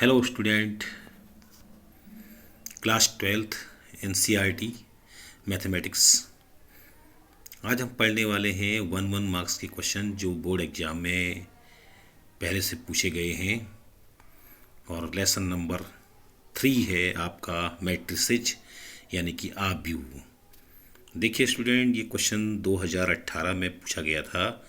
Hello student, class 12th NCERT mathematics. आज हम पढ़ने वाले हैं 1 मार्क्स के क्वेश्चन जो बोर्ड एग्जाम में पहले से पूछे गए हैं। और लेसन नंबर 3 है आपका मैट्रिसेज यानी कि आव्यूह। देखिए स्टूडेंट, ये क्वेश्चन 2018 में पूछा गया था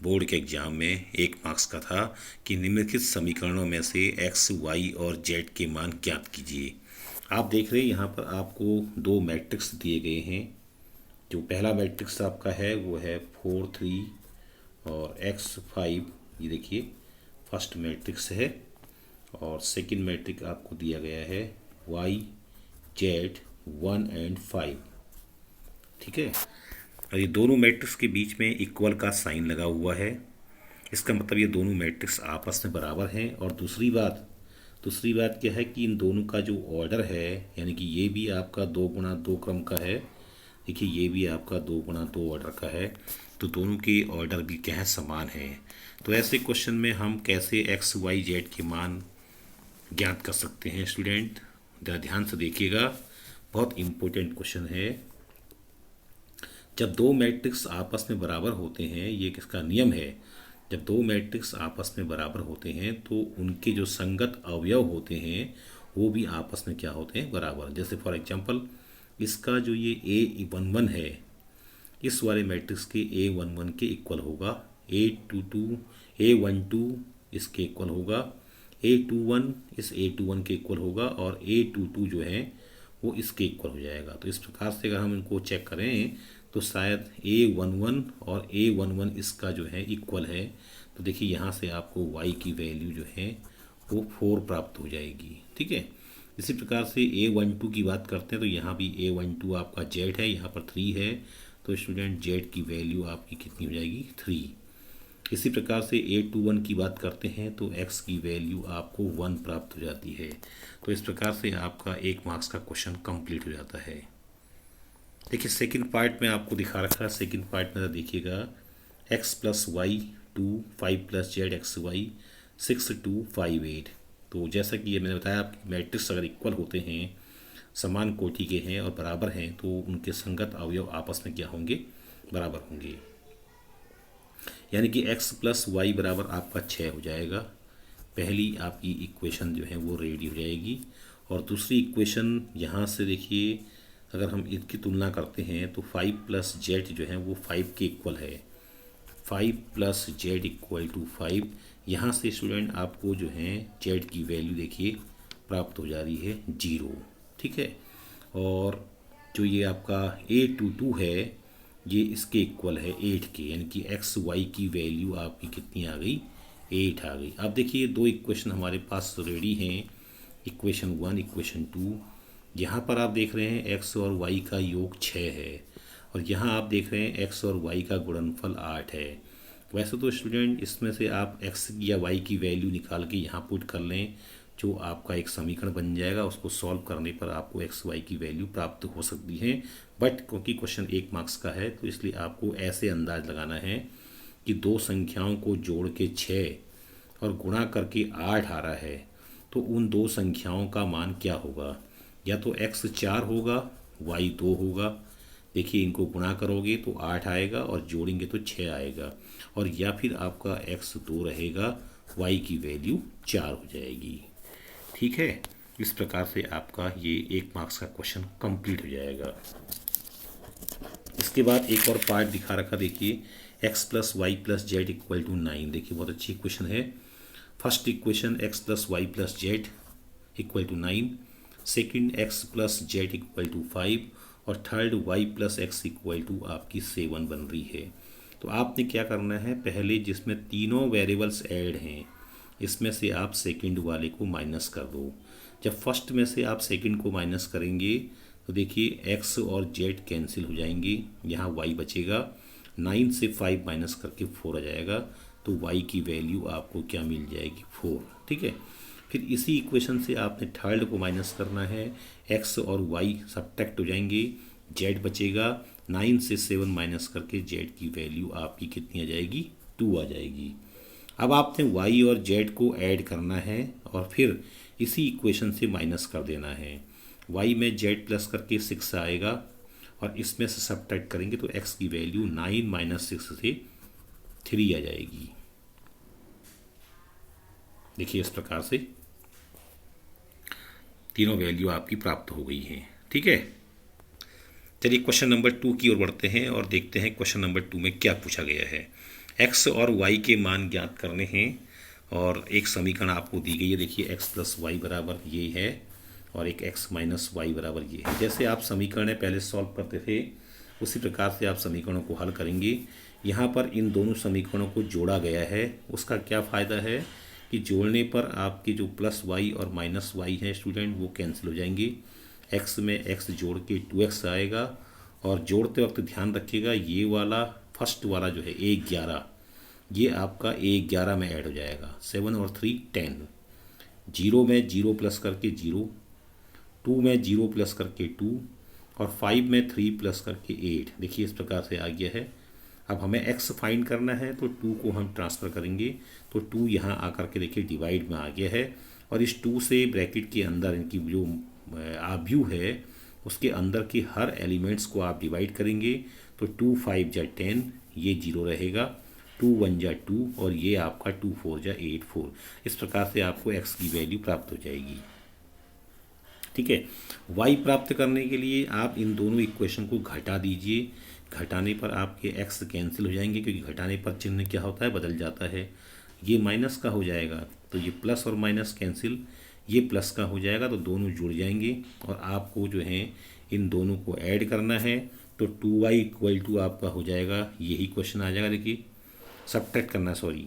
बोर्ड के एग्जाम में। 1 मार्क्स का था कि निम्नलिखित समीकरणों में से एक्स वाई और जेड के मान ज्ञात कीजिए। आप देख रहे हैं यहाँ पर आपको 2 मैट्रिक्स दिए गए हैं। जो पहला मैट्रिक्स आपका है वो है 4 3 और x 5। ये देखिए फर्स्ट मैट्रिक्स है। और सेकंड मैट्रिक्स आपको दिया गया है y z 1 और 5। ठीक है, और ये दोनों मैट्रिक्स के बीच में इक्वल का साइन लगा हुआ है। इसका मतलब ये दोनों मैट्रिक्स आपस में बराबर हैं। और दूसरी बात क्या है कि इन दोनों का जो ऑर्डर है, यानी कि ये भी आपका 2 गुणा 2 क्रम का है। देखिए ये भी आपका 2 गुणा 2 ऑर्डर का है, तो दोनों के ऑर्डर भी क्या है, समान है। तो ऐसे क्वेश्चन में हम कैसे एक्स वाई जेड के मान ज्ञात कर सकते हैं स्टूडेंट, ज़रा ध्यान से देखिएगा, बहुत इम्पोर्टेंट क्वेश्चन है। जब 2 मैट्रिक्स आपस में बराबर होते हैं, ये किसका नियम है, जब 2 मैट्रिक्स आपस में बराबर होते हैं तो उनके जो संगत अवयव होते हैं वो भी आपस में क्या होते हैं, बराबर। जैसे फॉर एग्जांपल इसका जो ये A11 है, इस वाले मैट्रिक्स के A11 के इक्वल होगा, A12 इसके इक्वल होगा, A21 इस A21 के इक्वल होगा, और A22 जो है वो इसके इक्वल हो जाएगा। तो इस प्रकार से अगर हम इनको चेक करें तो शायद A11 और A11 इसका जो है इक्वल है। तो देखिए यहाँ से आपको y की वैल्यू जो है वो 4 प्राप्त हो जाएगी। ठीक है, इसी प्रकार से A12 की बात करते हैं तो यहाँ भी A12 आपका z है, यहाँ पर 3 है, तो स्टूडेंट z की वैल्यू आपकी कितनी हो जाएगी, 3। इसी प्रकार से A21 की बात करते हैं तो x की वैल्यू आपको 1 प्राप्त हो जाती है। तो इस प्रकार से आपका 1 मार्क्स का क्वेश्चन कंप्लीट हो जाता है। देखिए सेकंड पार्ट में आपको दिखा रखा है, सेकंड पार्ट में देखिएगा x plus y 2 5 plus z x y 6 2 5 8। तो जैसा कि ये मैंने बताया, आपकी मैट्रिक्स अगर इक्वल होते हैं, समान कोटि के हैं और बराबर हैं, तो उनके संगत अवयव आपस में क्या होंगे, बराबर होंगे। यानी कि x प्लस वाई बराबर आपका 6 हो जाएगा। पहली आपकी इक्वेशन जो है वो रेडी हो जाएगी। और दूसरी इक्वेशन यहाँ से देखिए, अगर हम इसकी तुलना करते हैं तो 5 प्लस जेड जो है वो 5 के इक्वल है। 5 प्लस जेड इक्वल टू 5। यहाँ से स्टूडेंट आपको जो है जेड की वैल्यू देखिए प्राप्त हो जा रही है 0। ठीक है, और जो ये आपका A22 है ये इसके इक्वल है 8 के, यानी कि एक्स वाई की वैल्यू आपकी कितनी आ गई, 8 आ गई। अब देखिए 2 इक्वेशन हमारे पास रेडी हैं, इक्वेशन 1 इक्वेशन 2। यहाँ पर आप देख रहे हैं x और y का योग 6 है, और यहाँ आप देख रहे हैं x और y का गुणनफल 8 है। वैसे तो स्टूडेंट इसमें से आप x या y की वैल्यू निकाल के यहाँ पुट कर लें, जो आपका एक समीकरण बन जाएगा। उसको सॉल्व करने पर आपको x y की वैल्यू प्राप्त हो सकती है। बट क्योंकि क्वेश्चन 1 मार्क्स का है तो इसलिए आपको ऐसे अंदाज लगाना है कि 2 संख्याओं को जोड़ के 6 और गुणा करके 8 आ रहा है, तो उन 2 संख्याओं का मान क्या होगा। या तो x 4 होगा, y 2 होगा। देखिए इनको गुणा करोगे तो 8 आएगा और जोड़ेंगे तो 6 आएगा, और या फिर आपका x 2 रहेगा, y की वैल्यू 4 हो जाएगी। ठीक है, इस प्रकार से आपका ये 1 मार्क्स का क्वेश्चन कंप्लीट हो जाएगा। इसके बाद एक और पार्ट दिखा रखा, देखिए x plus y plus z equal to 9। देखिए बहुत अच्छी इक्वेशन है। First equation x plus y plus z equal to 9, second x plus z equal to 5, और third y plus x equal to आपकी 7 बन रही है। तो आपने क्या करना है, पहले जिसमें तीनों वेरिएबल्स ऐड हैं इसमें से आप सेकंड वाले को माइनस कर दो। जब फर्स्ट में से आप सेकंड को माइनस करेंगे तो देखिए x और z कैंसिल हो जाएंगे, यहाँ y बचेगा। 9 से 5 माइनस करके 4 आ जाएगा, तो y की वैल्यू आपको क्या मिल जाएगी, 4। ठीक है, फिर इसी इक्वेशन से आपने थर्ड को माइनस करना है, x और y सब्ट्रैक्ट हो जाएंगे, z बचेगा। 9 से 7 माइनस करके z की वैल्यू आपकी कितनी आ जाएगी, 2 आ जाएगी। अब आपने y और z को ऐड करना है, और फिर इसी इक्वेशन से माइनस कर देना है। y में z प्लस करके 6 आएगा और इसमें से सब्ट्रैक्ट करेंगे तो x की वैल्यू 9 माइनस 6 से 3 आ जाएगी। देखिए इस प्रकार से तीनों वैल्यू आपकी प्राप्त हो गई हैं। ठीक है, चलिए क्वेश्चन नंबर 2 की ओर बढ़ते हैं और देखते हैं क्वेश्चन नंबर 2 में क्या पूछा गया है। x और y के मान ज्ञात करने हैं और एक समीकरण आपको दी गई है। देखिए x प्लस वाई बराबर ये है और एक x माइनस वाई बराबर ये है। जैसे आप समीकरण पहले सॉल्व करते थे उसी प्रकार से आप समीकरणों को हल करेंगे। यहाँ पर इन दोनों समीकरणों को जोड़ा गया है। उसका क्या फ़ायदा है कि जोड़ने पर आपके जो प्लस वाई और माइनस वाई है स्टूडेंट वो कैंसिल हो जाएंगे। x में x जोड़ के 2x आएगा और जोड़ते वक्त ध्यान रखिएगा ये वाला फर्स्ट वाला जो है A11 ये आपका A11 में ऐड हो जाएगा। 7 और 3 10, 0 में 0 प्लस करके 0, 2 में 0 प्लस करके 2 और 5 में 3 प्लस करके 8। देखिए इस प्रकार से आ गया है। अब हमें x फाइंड करना है तो 2 को हम ट्रांसफ़र करेंगे तो 2 यहाँ आकर के देखिए डिवाइड में आ गया है और इस 2 से ब्रैकेट के अंदर इनकी जो आव्यू है उसके अंदर के हर एलिमेंट्स को आप डिवाइड करेंगे तो 2 5 जा 10 ये 0 रहेगा, 2 1 जा 2 और ये आपका 2 4 जा 8 4। इस प्रकार से आपको x की वैल्यू प्राप्त हो जाएगी। ठीक है, y प्राप्त करने के लिए आप इन दोनों इक्वेशन को घटा दीजिए। घटाने पर आपके x कैंसिल हो जाएंगे क्योंकि घटाने पर चिन्ह क्या होता है बदल जाता है। ये माइनस का हो जाएगा तो ये प्लस और माइनस कैंसिल, ये प्लस का हो जाएगा तो दोनों जुड़ जाएंगे और आपको जो है इन दोनों को ऐड करना है तो 2y इक्वल टू आपका हो जाएगा, यही क्वेश्चन आ जाएगा। देखिए सब्ट्रैक्ट करना सॉरी,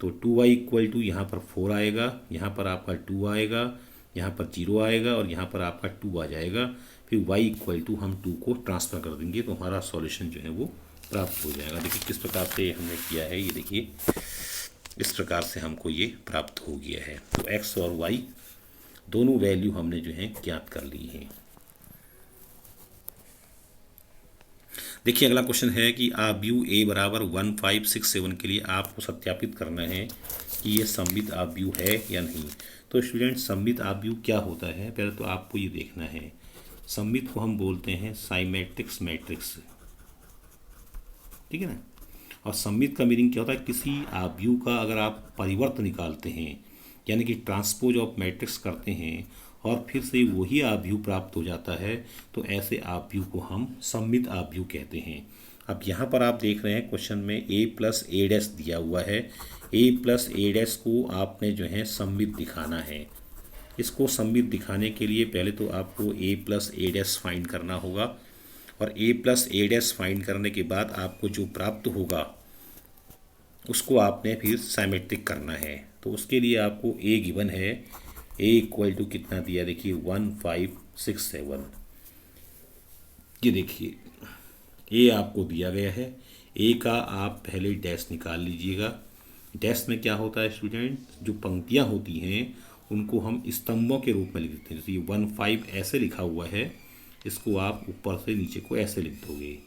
तो 2y इक्वल टू यहाँ पर 4 आएगा, यहाँ पर आपका 2 आएगा, यहाँ पर 0 आएगा और यहाँ पर आपका 2 आ जाएगा। फिर y इक्वल टू हम 2 को ट्रांसफ़र कर देंगे तो हमारा सॉल्यूशन जो है वो प्राप्त हो जाएगा। देखिए किस प्रकार से हमने किया है, ये देखिए इस प्रकार से हमको ये प्राप्त हो गया है। तो x और y दोनों वैल्यू हमने जो है ज्ञात कर ली है। देखिए अगला क्वेश्चन है कि आव्यूह a बराबर 1 5 6 7 के लिए आपको सत्यापित करना है कि ये सममित आव्यूह है या नहीं। तो स्टूडेंट सममित आव्यूह क्या होता है पहले तो आपको ये देखना है। सममित को हम बोलते हैं साइमेट्रिक्स मैट्रिक्स, ठीक है ना। और सममित का मीनिंग क्या होता है, किसी आव्यूह का अगर आप परिवर्त निकालते हैं यानी कि ट्रांसपोज ऑफ मैट्रिक्स करते हैं और फिर से वही आव्यूह प्राप्त हो जाता है तो ऐसे आव्यूह को हम सममित आव्यूह कहते हैं। अब यहाँ पर आप देख रहे हैं क्वेश्चन में a प्लस ए डैश दिया हुआ है। a प्लस ए डैश को आपने जो है सममित दिखाना है। इसको सममित दिखाने के लिए पहले तो आपको a plus A dash find करना होगा और a plus A dash find करने के बाद आपको जो प्राप्त होगा उसको आपने फिर साइमेट्रिक करना है। तो उसके लिए आपको a गिवन है, a इक्वल टू कितना दिया देखिए 1 5 6 7। ये देखिए a आपको दिया गया है, a का आप पहले डैश निकाल लीजिएगा। डैश में क्या होता है स्टूडेंट, जो पंक्तियाँ होती हैं उनको हम स्तंभों के रूप में लिख देते हैं। जैसे ये 1 5 ऐसे लिखा हुआ है, इसको आप ऊपर से नीचे को ऐसे लिख दोगे।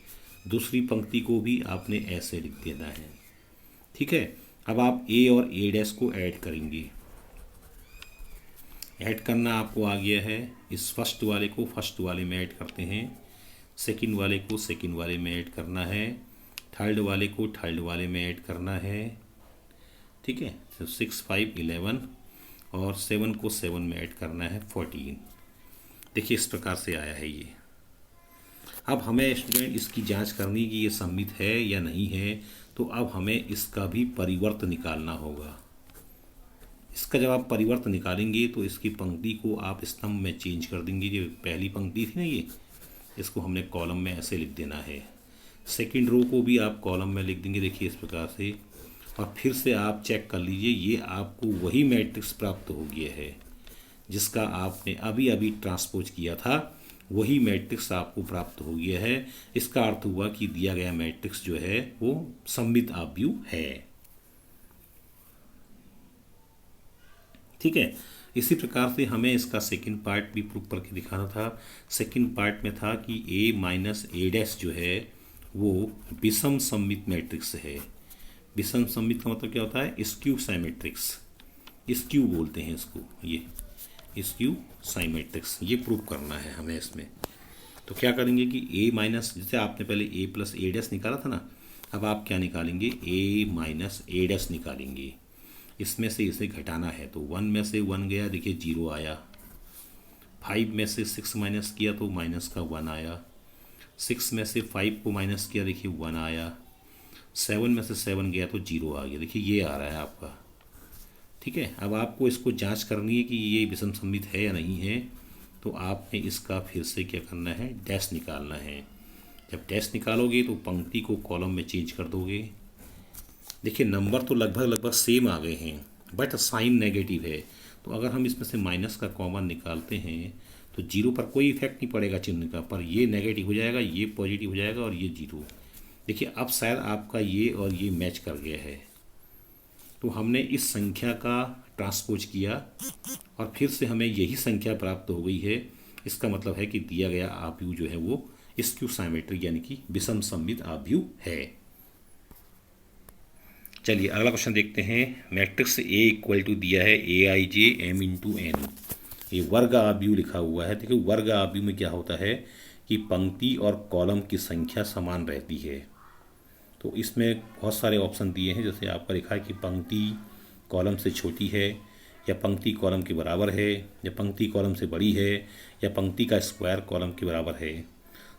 दूसरी पंक्ति को भी आपने ऐसे लिख देना है, ठीक है। अब आप a और a डैश को ऐड करेंगे। ऐड करना आपको आ गया है। इस फर्स्ट वाले को फर्स्ट वाले में ऐड करते हैं, सेकंड वाले को सेकंड वाले में ऐड करना है, थर्ड वाले को थर्ड वाले में ऐड करना है, ठीक है। तो 6 5 11 और 7 को 7 में ऐड करना है 14। देखिए इस प्रकार से आया है ये। अब हमें स्टूडेंट इसकी जांच करनी कि ये सममित है या नहीं है, तो अब हमें इसका भी परिवर्त निकालना होगा। इसका जब आप परिवर्त निकालेंगे तो इसकी पंक्ति को आप स्तंभ में चेंज कर देंगे। जो पहली पंक्ति थी ना ये, इसको हमने कॉलम में ऐसे लिख देना है। सेकंड रो को भी आप कॉलम में लिख देंगे, देखिए इस प्रकार से। और फिर से आप चेक कर लीजिए, ये आपको वही मैट्रिक्स प्राप्त हो गया है जिसका आपने अभी अभी ट्रांसपोज किया था, वही मैट्रिक्स आपको प्राप्त हो गया है। इसका अर्थ हुआ कि दिया गया मैट्रिक्स जो है वो सममित आव्यूह है, ठीक है। इसी प्रकार से हमें इसका सेकंड पार्ट भी प्रूव करके दिखाना था। सेकंड पार्ट में था कि a माइनस ए डैश जो है वो विषम सममित मैट्रिक्स है। विषम सममित का मतलब क्या होता है, स्क्यू साइमेट्रिक्स, स्क्यू बोलते हैं इसको। ये स्क्यू साइमेट्रिक्स, ये प्रूव करना है हमें इसमें। तो क्या करेंगे कि ए माइनस, जैसे आपने पहले ए प्लस ए डैश निकाला था ना, अब आप क्या निकालेंगे, ए माइनस ए डैश निकालेंगे। इसमें से इसे घटाना है, तो 1 में से 1 गया, देखिए 0 आया। 5 में से 6 माइनस किया तो माइनस का 1 आया। 6 में से 5 को माइनस किया, देखिए 1 आया। 7 में से 7 गया तो 0 आ गया, देखिए ये आ रहा है आपका। ठीक है, अब आपको इसको जांच करनी है कि ये विषम सममित है या नहीं है। तो आपने इसका फिर से क्या करना है, डैश निकालना है। जब डैश निकालोगे तो पंक्ति को कॉलम में चेंज कर दोगे। देखिए नंबर तो लगभग सेम आ गए हैं, बट साइन नेगेटिव है। तो अगर हम इसमें से माइनस का कॉमन निकालते हैं तो 0 पर कोई इफेक्ट नहीं पड़ेगा चिन्ह का, पर ये नेगेटिव हो जाएगा, ये पॉजिटिव हो जाएगा और ये 0। देखिए अब शायद आपका ये और ये मैच कर गया है। तो हमने इस संख्या का ट्रांसपोज किया और फिर से हमें यही संख्या प्राप्त हो गई है। इसका मतलब है कि दिया गया आव्यूह जो है वो स्क्यू साइमेट्रिक यानी कि विषम सममित आव्यूह है। चलिए अगला क्वेश्चन देखते हैं। मैट्रिक्स ए इक्वल टू दिया है ए आई जे एम इंटू एन, ये वर्ग आव्यूह लिखा हुआ है। देखिए वर्ग आव्यूह में क्या होता है कि पंक्ति और कॉलम की संख्या समान रहती है। तो इसमें बहुत सारे ऑप्शन दिए हैं, जैसे आपका लिखा है कि पंक्ति कॉलम से छोटी है, या पंक्ति कॉलम के बराबर है, या पंक्ति कॉलम से बड़ी है, या पंक्ति का स्क्वायर कॉलम के बराबर है।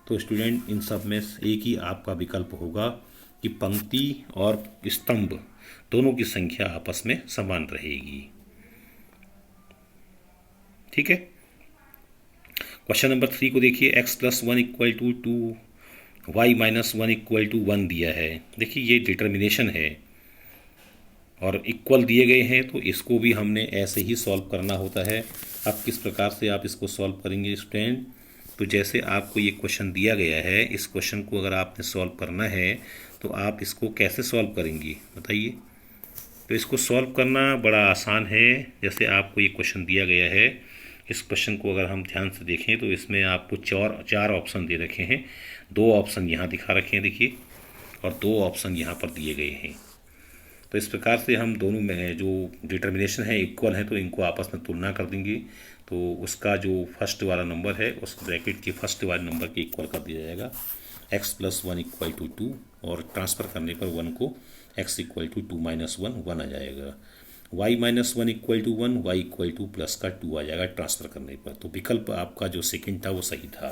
तो स्टूडेंट इन सब में एक ही आपका विकल्प होगा कि पंक्ति और स्तंभ दोनों की संख्या आपस में समान रहेगी। ठीक है, क्वेश्चन नंबर 3 को देखिए। x + 1 = 2, y - 1 = 1 दिया है। देखिए ये डिटर्मिनेशन है और इक्वल दिए गए हैं, तो इसको भी हमने ऐसे ही सॉल्व करना होता है। अब किस प्रकार से आप इसको सॉल्व करेंगे स्टूडेंट, तो जैसे आपको ये क्वेश्चन दिया गया है, इस क्वेश्चन को अगर आपने सॉल्व करना है तो आप इसको कैसे सॉल्व करेंगे बताइए। तो इसको सॉल्व करना बड़ा आसान है। जैसे आपको ये क्वेश्चन दिया गया है, इस क्वेश्चन को अगर हम ध्यान से देखें तो इसमें आपको चार ऑप्शन दे रखे हैं। 2 ऑप्शन यहाँ दिखा रखे हैं देखिए, और 2 ऑप्शन यहाँ पर दिए गए हैं। तो इस प्रकार से हम दोनों में जो डिटर्मिनेशन है इक्वल है, तो इनको आपस में तुलना कर देंगे। तो उसका जो फर्स्ट वाला नंबर है उस ब्रैकेट के फर्स्ट वाले नंबर के इक्वल कर दिया जाएगा। x + 1 = 2 और ट्रांसफ़र करने पर 1 को x = 2 - 1 आ जाएगा। y - 1 = 1, y = प्लस का 2 आ जाएगा ट्रांसफ़र करने पर। तो विकल्प आपका जो सेकंड था वो सही था।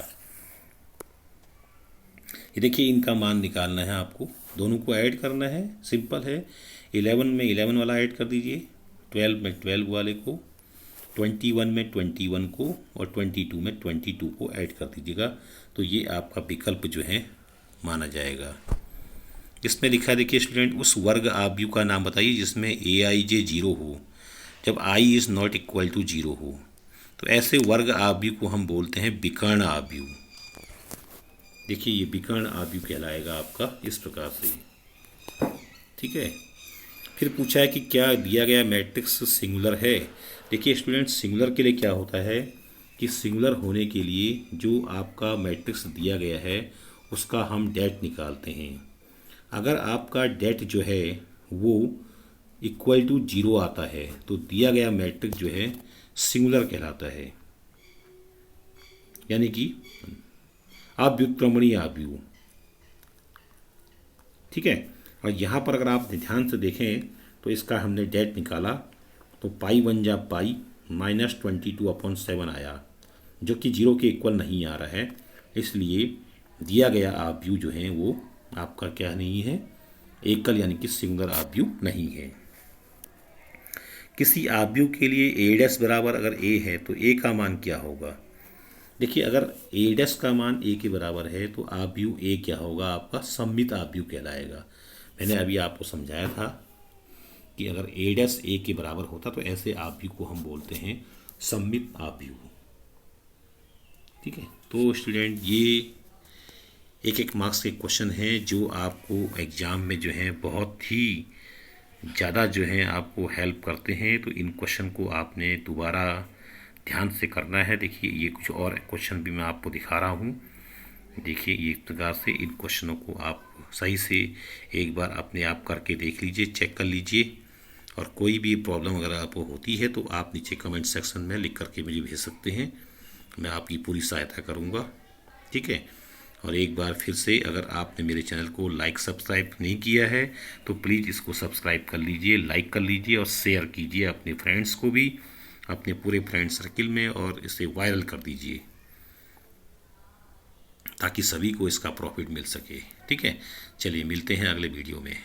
ये देखिए इनका मान निकालना है आपको, दोनों को ऐड करना है, सिंपल है। 11 में 11 वाला ऐड कर दीजिए, 12 में 12 वाले को, 21 में 21 को और 22 में 22 को ऐड कर दीजिएगा। तो ये आपका विकल्प जो है माना जाएगा। इसमें लिखा है देखिए स्टूडेंट, उस वर्ग आव्यूह का नाम बताइए जिसमें ए आई जे 0 हो जब I is not equal to 0 हो। तो ऐसे वर्ग आव्यूह को हम बोलते हैं विकर्ण आव्यूह। देखिए ये विकर्ण आव्यूह कहलाएगा आपका इस प्रकार से। ठीक है, फिर पूछा है कि क्या दिया गया मैट्रिक्स सिंगुलर है। देखिए स्टूडेंट सिंगुलर के लिए क्या होता है कि सिंगुलर होने के लिए जो आपका मैट्रिक्स दिया गया है उसका हम डेट निकालते हैं। अगर आपका डेट जो है वो इक्वल टू 0 आता है तो दिया गया मैट्रिक्स जो है सिंगुलर कहलाता है, यानी कि अव्युत्क्रमणीय आव्यूह। ठीक है, और यहाँ पर अगर आप ध्यान से देखें तो इसका हमने डेट निकाला तो पाई 1 जा पाई -22/7 आया, जो कि 0 के इक्वल नहीं आ रहा है। इसलिए दिया गया आव्यूह जो है वो आपका क्या नहीं है, एकल यानी कि सिंगुलर आव्यूह नहीं है। किसी आव्यूह के लिए a' बराबर अगर a है तो a का मान क्या होगा। देखिए अगर a' का मान a के बराबर है तो आव्यूह a क्या होगा, आपका सममित आव्यूह कहलाएगा। मैंने अभी आपको समझाया था कि अगर a' के बराबर होता तो ऐसे आव्यूह को हम बोलते हैं सममित आव्यूह। ठीक है, तो स्टूडेंट ये एक मार्क्स के क्वेश्चन हैं जो आपको एग्ज़ाम में जो है बहुत ही ज़्यादा जो है आपको हेल्प करते हैं। तो इन क्वेश्चन को आपने दोबारा ध्यान से करना है। देखिए ये कुछ और क्वेश्चन भी मैं आपको दिखा रहा हूँ। देखिए ये इस प्रकार से इन क्वेश्चनों को आप सही से एक बार अपने आप करके देख लीजिए, चेक कर लीजिए। और कोई भी प्रॉब्लम अगर आपको होती है तो आप नीचे कमेंट सेक्शन में लिख करके मुझे भेज सकते हैं, मैं आपकी पूरी सहायता करूँगा। ठीक है। और एक बार फिर से, अगर आपने मेरे चैनल को लाइक सब्सक्राइब नहीं किया है तो प्लीज़ इसको सब्सक्राइब कर लीजिए, लाइक कर लीजिए और शेयर कीजिए अपने फ्रेंड्स को भी, अपने पूरे फ्रेंड सर्किल में, और इसे वायरल कर दीजिए ताकि सभी को इसका प्रॉफिट मिल सके। ठीक है, चलिए मिलते हैं अगले वीडियो में।